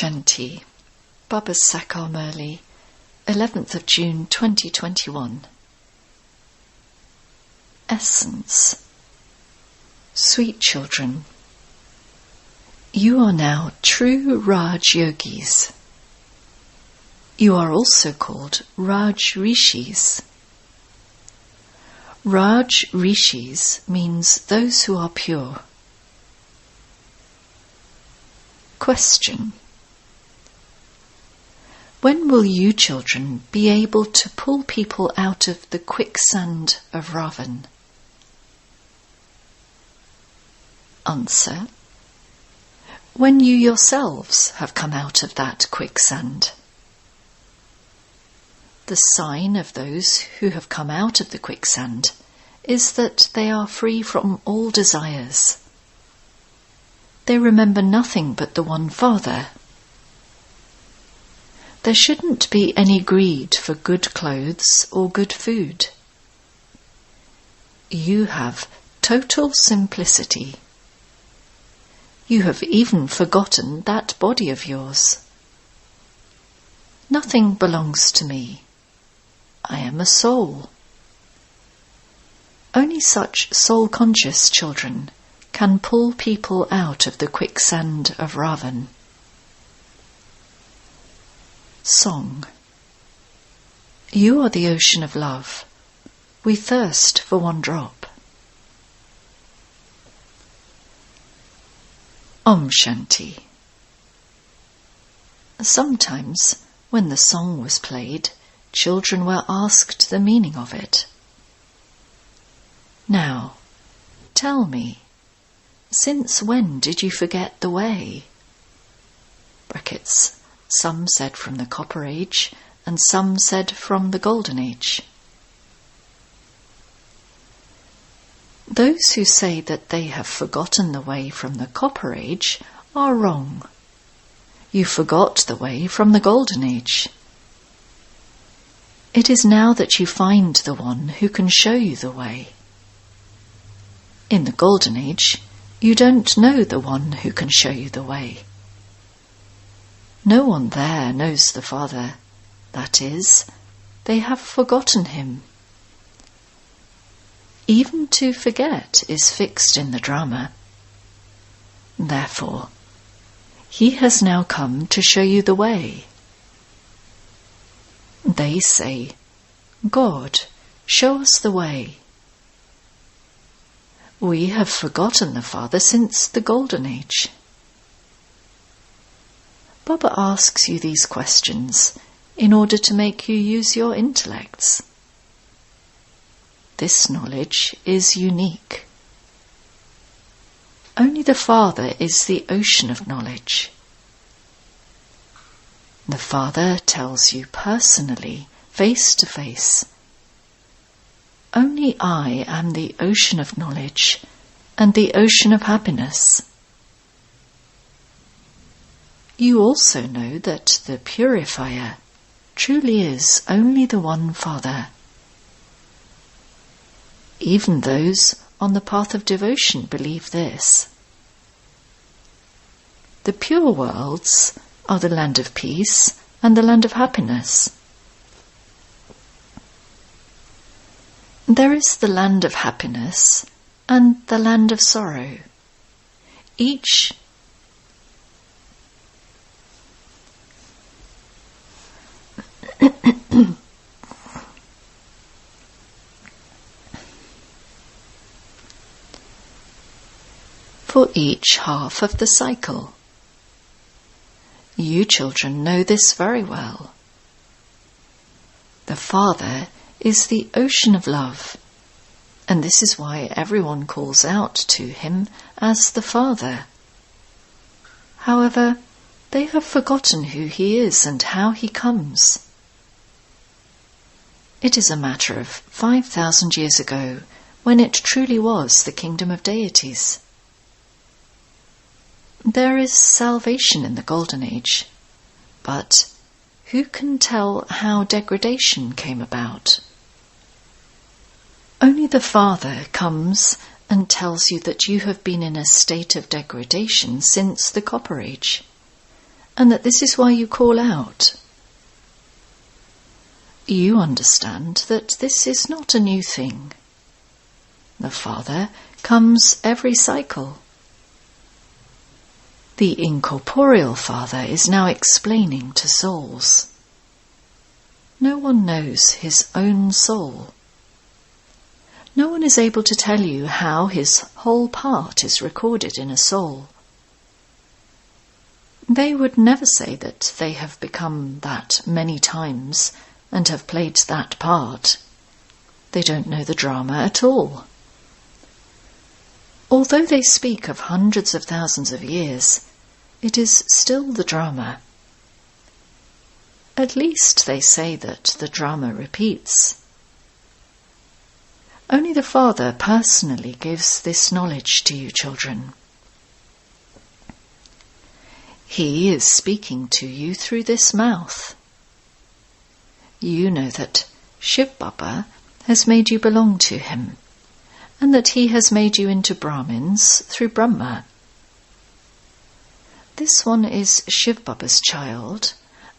Shanti, Baba Saakar Murali, 11th of June 2021. Essence. Sweet children, you are now true Raj Yogis. You are also called Raj Rishis. Raj Rishis means those who are pure. Question. When will you children be able to pull people out of the quicksand of Ravan? Answer. When you yourselves have come out of that quicksand. The sign of those who have come out of the quicksand is that they are free from all desires. They remember nothing but the one Father. There shouldn't be any greed for good clothes or good food. You have total simplicity. You have even forgotten that body of yours. Nothing belongs to me. I am a soul. Only such soul-conscious children can pull people out of the quicksand of Ravan. Song. You are the ocean of love. We thirst for one drop. Om Shanti. Sometimes, when the song was played, children were asked the meaning of it. Now, tell me, since when did you forget the way? Brackets. Some said from the Copper Age, and some said from the Golden Age. Those who say that they have forgotten the way from the Copper Age are wrong. You forgot the way from the Golden Age. It is now that you find the one who can show you the way. In the Golden Age, you don't know the one who can show you the way. No one there knows the Father. That is, they have forgotten him. Even to forget is fixed in the drama. Therefore, he has now come to show you the way. They say, God, show us the way. We have forgotten the Father since the Golden Age. Baba asks you these questions in order to make you use your intellects. This knowledge is unique. Only the Father is the ocean of knowledge. The Father tells you personally, face to face. Only I am the ocean of knowledge and the ocean of happiness. You also know that the purifier truly is only the one Father. Even those on the path of devotion believe this. The pure worlds are the land of peace and the land of happiness. There is the land of happiness and the land of sorrow. Each for each half of the cycle. You children know this very well. The Father is the ocean of love, and this is why everyone calls out to him as the Father. However, they have forgotten who he is and how he comes. It is a matter of 5,000 years ago, when it truly was the kingdom of deities. There is salvation in the Golden Age, but who can tell how degradation came about? Only the Father comes and tells you that you have been in a state of degradation since the Copper Age, and that this is why you call out. You understand that this is not a new thing. The Father comes every cycle. The incorporeal Father is now explaining to souls. No one knows his own soul. No one is able to tell you how his whole part is recorded in a soul. They would never say that they have become that many times and have played that part. They don't know the drama at all. Although they speak of hundreds of thousands of years, it is still the drama. At least they say that the drama repeats. Only the Father personally gives this knowledge to you children. He is speaking to you through this mouth. You know that Shiv Baba has made you belong to him, and that he has made you into Brahmins through Brahma. This one is Shiv Baba's child,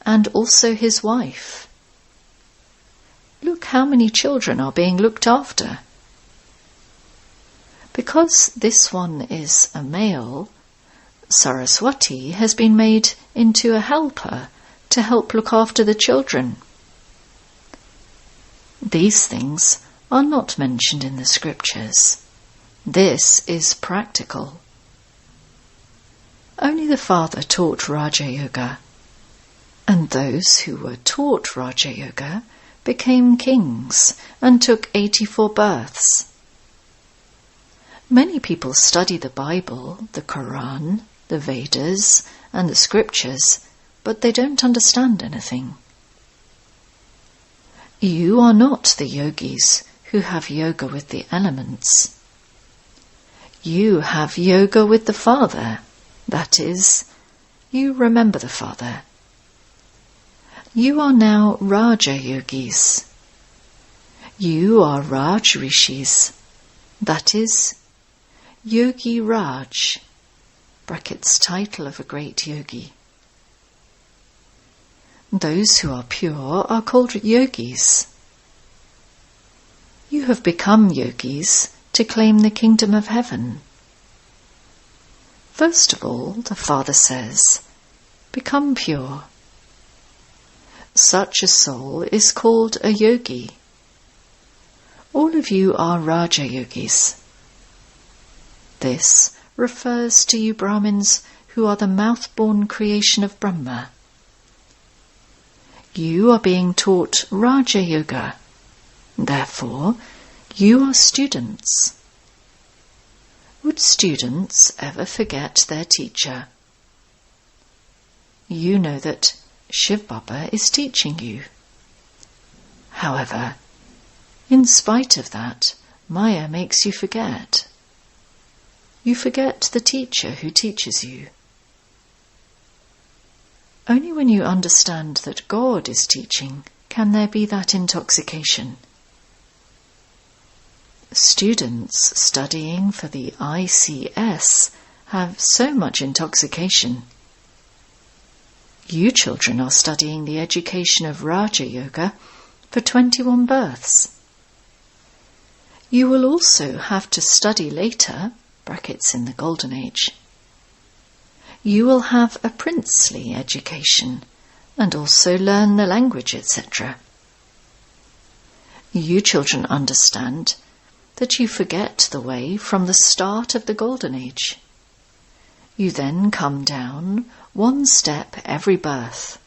and also his wife. Look how many children are being looked after. Because this one is a male, Saraswati has been made into a helper to help look after the children. These things are not mentioned in the scriptures. This is practical. Only the Father taught Raja Yoga, and those who were taught Raja Yoga became kings and took 84 births. Many people study the Bible, the Quran, the Vedas, and the scriptures, but they don't understand anything. You are not the yogis who have yoga with the elements. You have yoga with the Father. That is, you remember the Father. You are now Raja Yogis. You are Raj Rishis. That is, Yogi Raj, brackets title of a great yogi. Those who are pure are called yogis. You have become yogis to claim the kingdom of heaven. First of all, the Father says, become pure. Such a soul is called a yogi. All of you are Raja Yogis. This refers to you Brahmins who are the mouth-born creation of Brahma. You are being taught Raja Yoga. Therefore, you are students. Would students ever forget their teacher? You know that Shiv Baba is teaching you. However, in spite of that, Maya makes you forget. You forget the teacher who teaches you. Only when you understand that God is teaching can there be that intoxication. Students studying for the ICS have so much intoxication. You children are studying the education of Raja Yoga for 21 births. You will also have to study later, brackets in the Golden Age. You will have a princely education and also learn the language, etc. You children understand that you forget the way from the start of the Golden Age. You then come down one step every birth.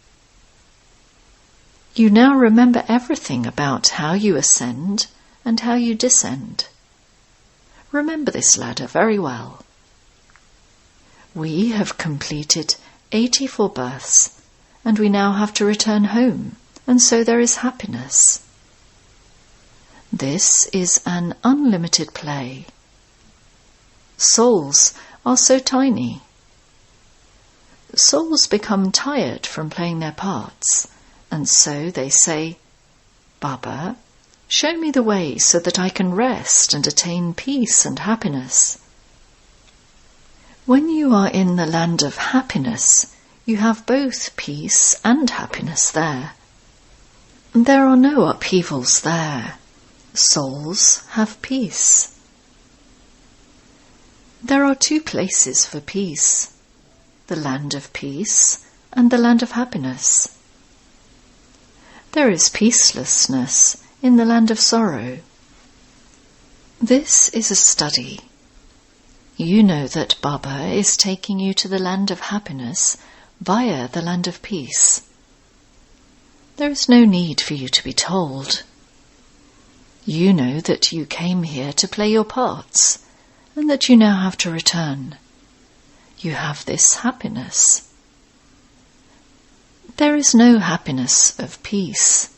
You now remember everything about how you ascend and how you descend. Remember this ladder very well. We have completed 84 births, and we now have to return home, and so there is happiness. This is an unlimited play. Souls are so tiny. Souls become tired from playing their parts, and so they say, "Baba, show me the way so that I can rest and attain peace and happiness." When you are in the land of happiness, you have both peace and happiness there. There are no upheavals there. Souls have peace. There are two places for peace, the land of peace and the land of happiness. There is peacelessness in the land of sorrow. This is a study. You know that Baba is taking you to the land of happiness via the land of peace. There is no need for you to be told. You know that you came here to play your parts, and that you now have to return. You have this happiness. There is no happiness of peace.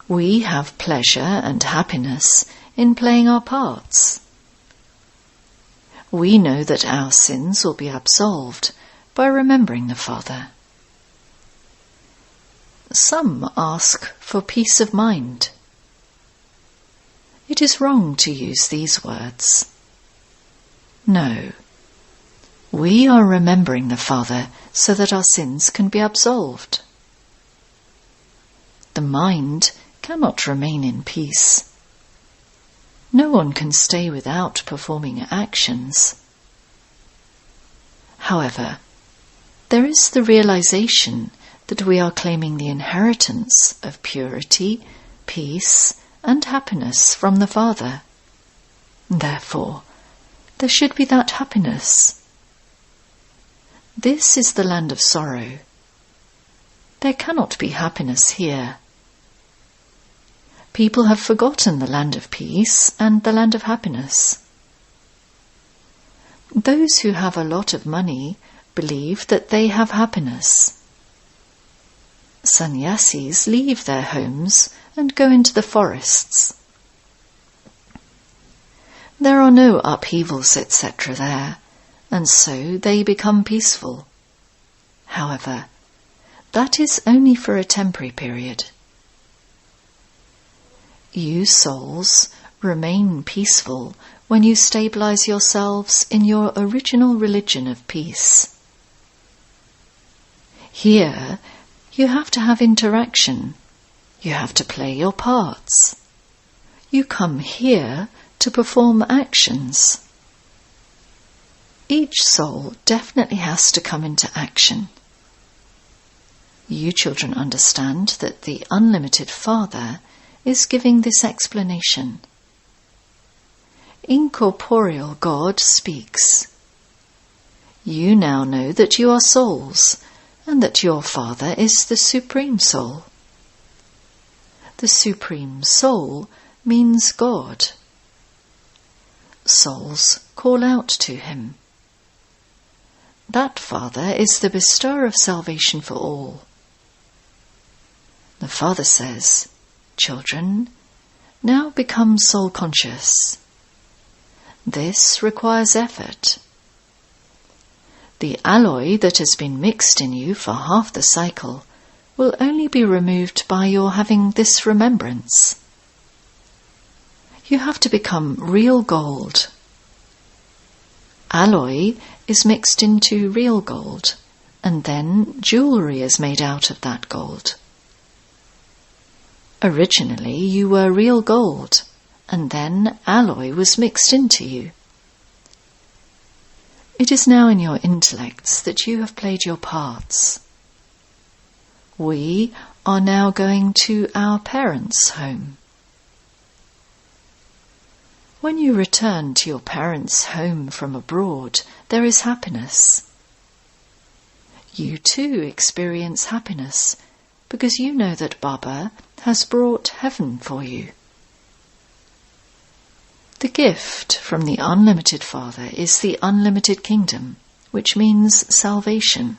We have pleasure and happiness in playing our parts. We know that our sins will be absolved by remembering the Father. Some ask for peace of mind. It is wrong to use these words. No. We are remembering the Father so that our sins can be absolved. The mind cannot remain in peace. No one can stay without performing actions. However, there is the realization that we are claiming the inheritance of purity, peace, and happiness from the Father. Therefore, there should be that happiness. This is the land of sorrow. There cannot be happiness here. People have forgotten the land of peace and the land of happiness. Those who have a lot of money believe that they have happiness. Sannyasis leave their homes and go into the forests. There are no upheavals, etc. there, and so they become peaceful. However, that is only for a temporary period. You souls remain peaceful when you stabilize yourselves in your original religion of peace. Here, you have to have interaction. You have to play your parts. You come here to perform actions. Each soul definitely has to come into action. You children understand that the unlimited Father is giving this explanation. Incorporeal God speaks. You now know that you are souls, and that your Father is the Supreme Soul. The Supreme Soul means God. Souls call out to Him. That Father is the bestower of salvation for all. The Father says, "Children, now become soul-conscious." This requires effort. The alloy that has been mixed in you for half the cycle will only be removed by your having this remembrance. You have to become real gold. Alloy is mixed into real gold, and then jewellery is made out of that gold. Originally you were real gold, and then alloy was mixed into you. It is now in your intellects that you have played your parts. We are now going to our parents' home. When you return to your parents' home from abroad, there is happiness. You too experience happiness because you know that Baba has brought heaven for you. The gift from the unlimited Father is the unlimited kingdom, which means salvation.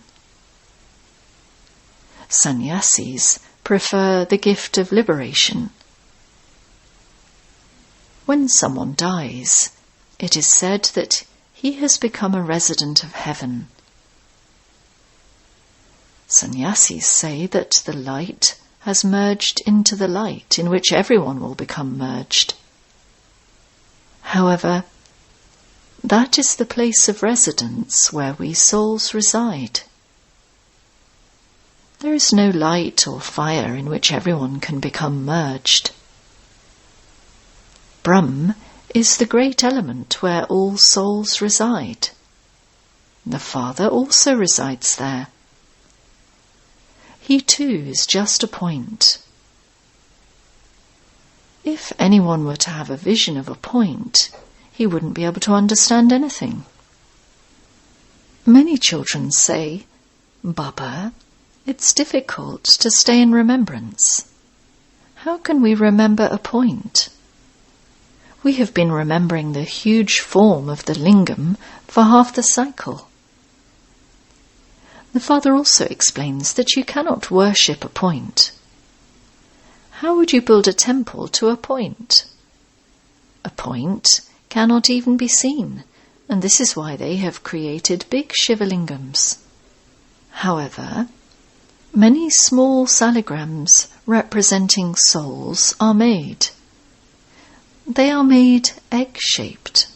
Sannyasis prefer the gift of liberation. When someone dies, it is said that he has become a resident of heaven. Sannyasis say that the light has merged into the light in which everyone will become merged. However, that is the place of residence where we souls reside. There is no light or fire in which everyone can become merged. Brahm is the great element where all souls reside. The Father also resides there. He too is just a point. If anyone were to have a vision of a point, he wouldn't be able to understand anything. Many children say, "Baba, it's difficult to stay in remembrance. How can we remember a point? We have been remembering the huge form of the lingam for half the cycle." The Father also explains that you cannot worship a point. How would you build a temple to a point? A point cannot even be seen, and this is why they have created big Shivalingams. However, many small saligrams representing souls are made. They are made egg-shaped.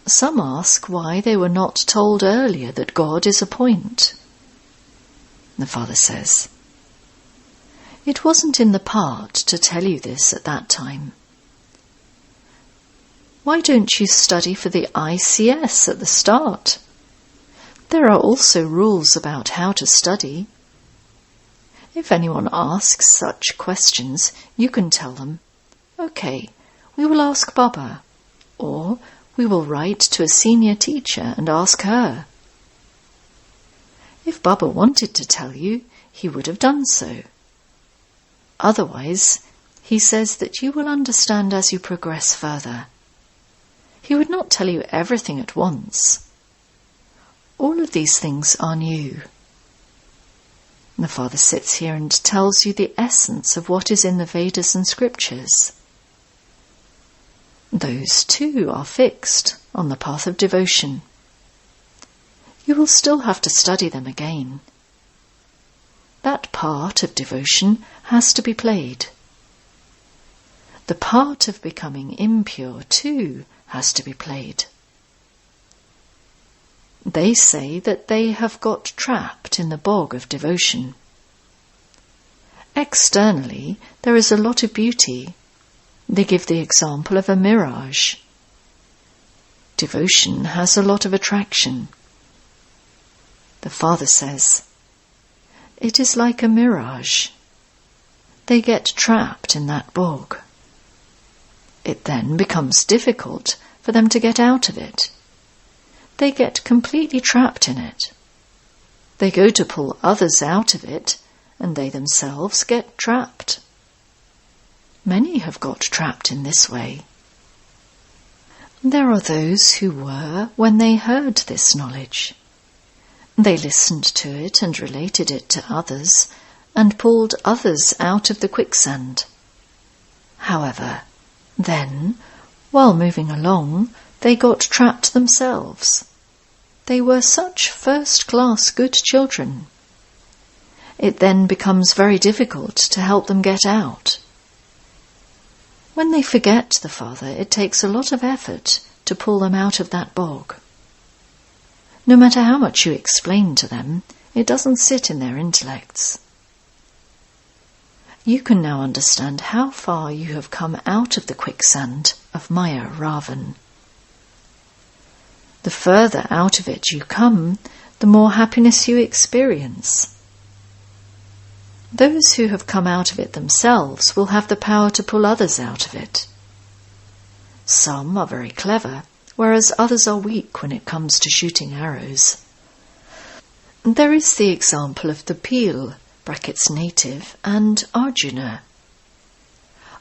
Some ask why they were not told earlier that God is a point. The Father says, "It wasn't in the part to tell you this at that time. Why don't you study for the ICS at the start? There are also rules about how to study. If anyone asks such questions, you can tell them, 'Okay, we will ask Baba,' or 'We will write to a senior teacher and ask her.' If Baba wanted to tell you, he would have done so. Otherwise, he says that you will understand as you progress further. He would not tell you everything at once. All of these things are new." The Father sits here and tells you the essence of what is in the Vedas and scriptures. Those too are fixed on the path of devotion. You will still have to study them again. That part of devotion has to be played. The part of becoming impure too has to be played. They say that they have got trapped in the bog of devotion. Externally, there is a lot of beauty. They give the example of a mirage. Devotion has a lot of attraction. The Father says, it is like a mirage. They get trapped in that bog. It then becomes difficult for them to get out of it. They get completely trapped in it. They go to pull others out of it, and they themselves get trapped. Many have got trapped in this way. There are those who were when they heard this knowledge. They listened to it and related it to others, and pulled others out of the quicksand. However, then, while moving along, they got trapped themselves. They were such first-class good children. It then becomes very difficult to help them get out. When they forget the Father, it takes a lot of effort to pull them out of that bog. No matter how much you explain to them, it doesn't sit in their intellects. You can now understand how far you have come out of the quicksand of Maya Ravan. The further out of it you come, the more happiness you experience. Those who have come out of it themselves will have the power to pull others out of it. Some are very clever, whereas others are weak when it comes to shooting arrows. There is the example of the Peel, native, and Arjuna.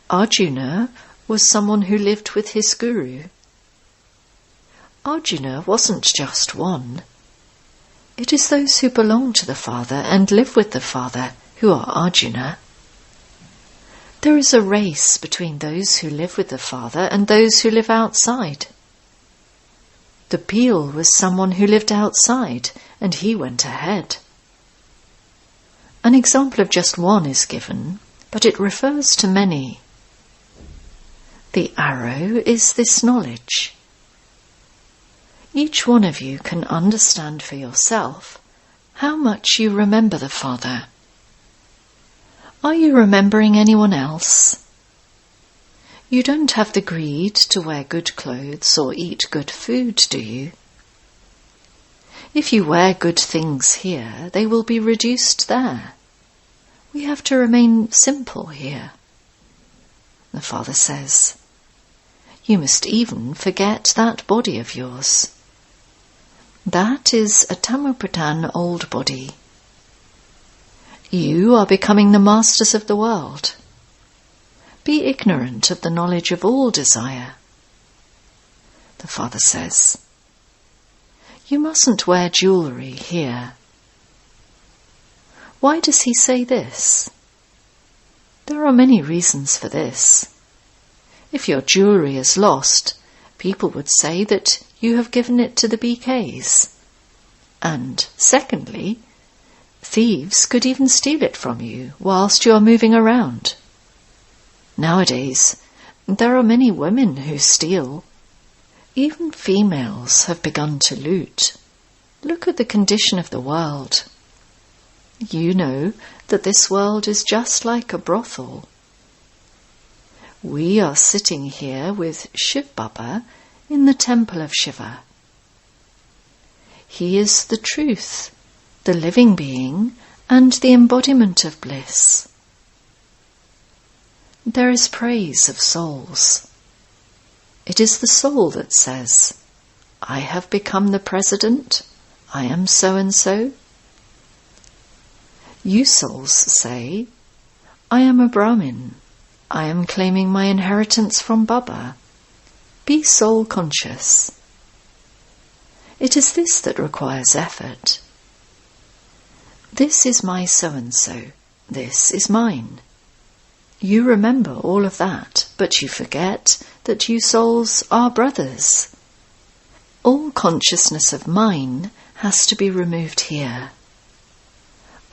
Arjuna was someone who lived with his guru. Arjuna wasn't just one. It is those who belong to the Father and live with the Father who are Arjuna. There is a race between those who live with the Father and those who live outside. The Peel was someone who lived outside and he went ahead. An example of just one is given, but it refers to many. The arrow is this knowledge. Each one of you can understand for yourself how much you remember the Father. Are you remembering anyone else? You don't have the greed to wear good clothes or eat good food, do you? If you wear good things here, they will be reduced there. We have to remain simple here. The Father says, you must even forget that body of yours. That is a Tamopradhan old body. You are becoming the masters of the world. Be ignorant of the knowledge of all desire. The Father says, you mustn't wear jewellery here. Why does he say this? There are many reasons for this. If your jewellery is lost, people would say that you have given it to the BKs. And secondly, thieves could even steal it from you whilst you are moving around. Nowadays, there are many women who steal. Even females have begun to loot. Look at the condition of the world. You know that this world is just like a brothel. We are sitting here with Shiv Baba in the temple of Shiva. He is the truth, the living being, and the embodiment of bliss. There is praise of souls. It is the soul that says, I have become the president, I am so and so. You souls say, I am a Brahmin, I am claiming my inheritance from Baba. Be soul conscious. It is this that requires effort. This is my so-and-so, this is mine. You remember all of that, but you forget that you souls are brothers. All consciousness of mine has to be removed here.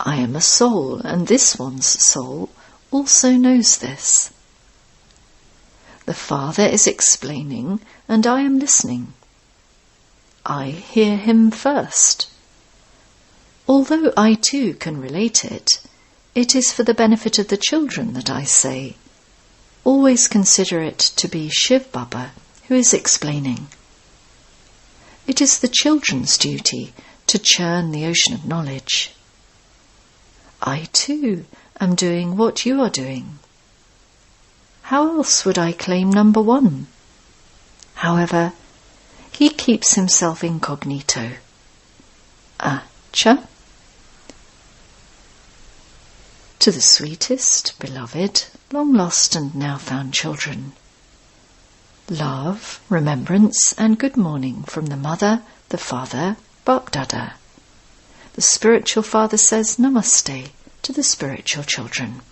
I am a soul, and this one's soul also knows this. The Father is explaining, and I am listening. I hear him first. Although I too can relate it, it is for the benefit of the children that I say, always consider it to be Shiv Baba who is explaining. It is the children's duty to churn the ocean of knowledge. I too am doing what you are doing. How else would I claim number one? However, he keeps himself incognito. Acha. To the sweetest, beloved, long-lost and now-found children. Love, remembrance and good morning from the Mother, the Father, Bap Dada. The spiritual father says Namaste to the spiritual children.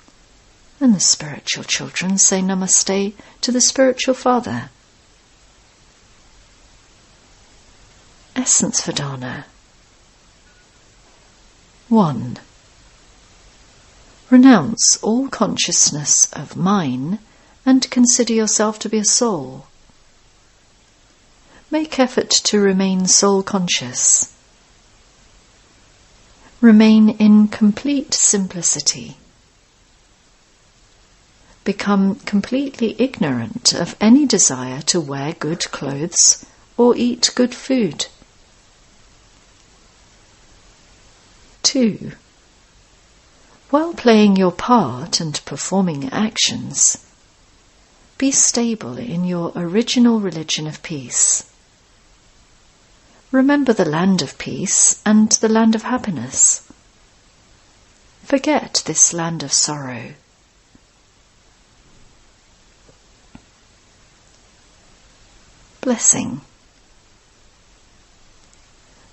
And the spiritual children say Namaste to the spiritual father. Essence for Dana. 1. Renounce all consciousness of mine and consider yourself to be a soul. Make effort to remain soul conscious. Remain in complete simplicity. Become completely ignorant of any desire to wear good clothes or eat good food. 2. While playing your part and performing actions, be stable in your original religion of peace. Remember the land of peace and the land of happiness. Forget this land of sorrow. Blessing.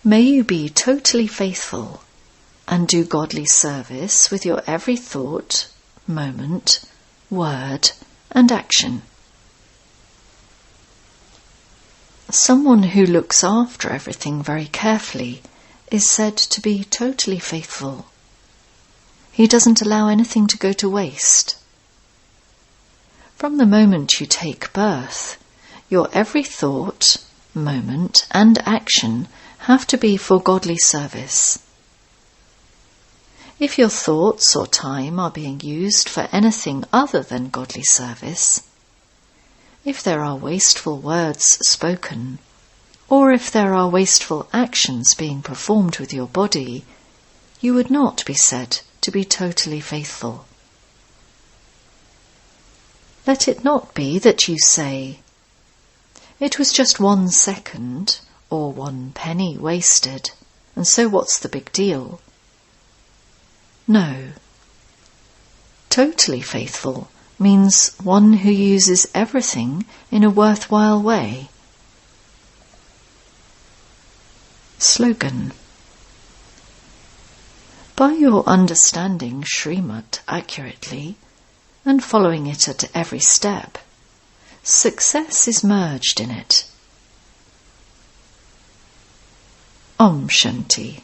May you be totally faithful and do godly service with your every thought, moment, word, and action. Someone who looks after everything very carefully is said to be totally faithful. He doesn't allow anything to go to waste. From the moment you take birth, your every thought, moment, and action have to be for godly service. If your thoughts or time are being used for anything other than godly service, if there are wasteful words spoken, or if there are wasteful actions being performed with your body, you would not be said to be totally faithful. Let it not be that you say, "It was just 1 second or 1 penny wasted, and so what's the big deal?" No. Totally faithful means one who uses everything in a worthwhile way. Slogan. By your understanding Srimad accurately and following it at every step, success is merged in it. Om Shanti.